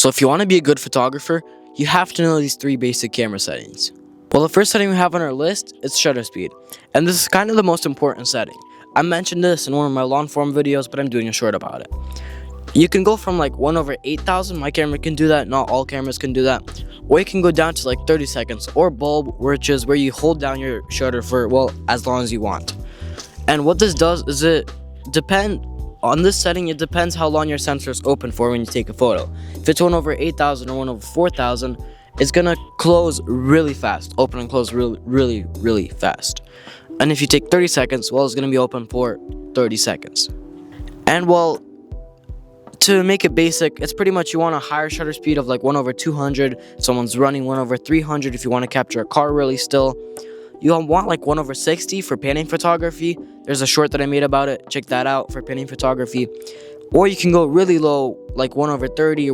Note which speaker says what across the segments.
Speaker 1: So if you want to be a good photographer, you have to know these three basic camera settings. Well, the first setting we have on our list is shutter speed, and this is kind of the most important setting. I mentioned this in one of my long form videos, but I'm doing a short about it. You can go from like 1/8000, my camera can do that, not all cameras can do that, or you can go down to like 30 seconds, or bulb, which is where you hold down your shutter for, well, as long as you want. And what this does is on this setting, it depends how long your sensor is open for when you take a photo. If it's 1/8000 or 1/4000, it's gonna close really fast, open and close really fast. And if you take 30 seconds, well, it's gonna be open for 30 seconds. And well, to make it basic, it's pretty much you want a higher shutter speed of like 1/200. Someone's running 1/300 if you want to capture a car really still. You want like 1/60 for painting photography. There's a short that I made about it. Check that out for painting photography. Or you can go really low, like 1/30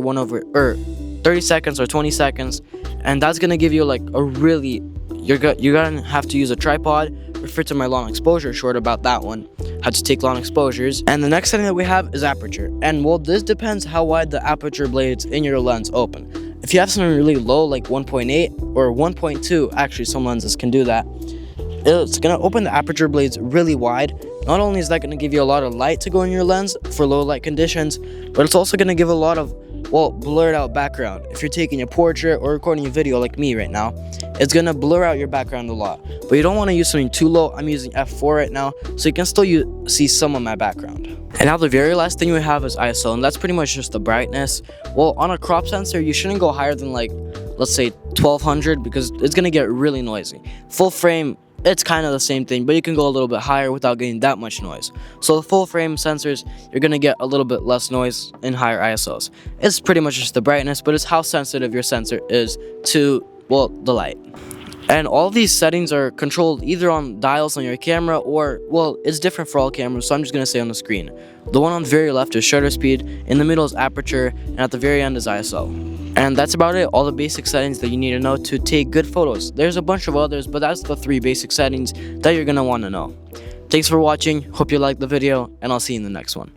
Speaker 1: or 30 seconds or 20 seconds, and that's gonna give you like a really. You're gonna have to use a tripod. Refer to my long exposure short about that one, how to take long exposures. And the next setting that we have is aperture. And well, this depends how wide the aperture blades in your lens open. If you have something really low, like 1.8 or 1.2, actually some lenses can do that, it's gonna open the aperture blades really wide. Not only is that gonna give you a lot of light to go in your lens for low light conditions, but it's also gonna give a lot of, well, blurred out background. If you're taking a portrait or recording a video like me right now, it's gonna blur out your background a lot. But you don't wanna use something too low. I'm using f4 right now, so you can still see some of my background. And now the very last thing we have is ISO, and that's pretty much just the brightness. Well, on a crop sensor, you shouldn't go higher than like, let's say 1200, because it's gonna get really noisy. Full frame, it's kind of the same thing, but you can go a little bit higher without getting that much noise. So the full frame sensors, you're gonna get a little bit less noise in higher ISOs. It's pretty much just the brightness, but it's how sensitive your sensor is to, well, the light. And all these settings are controlled either on dials on your camera or, well, it's different for all cameras, so I'm just gonna say on the screen. The one on the very left is shutter speed, in the middle is aperture, and at the very end is ISO. And that's about it, all the basic settings that you need to know to take good photos. There's a bunch of others, but that's the three basic settings that you're gonna wanna know. Thanks for watching, hope you liked the video, and I'll see you in the next one.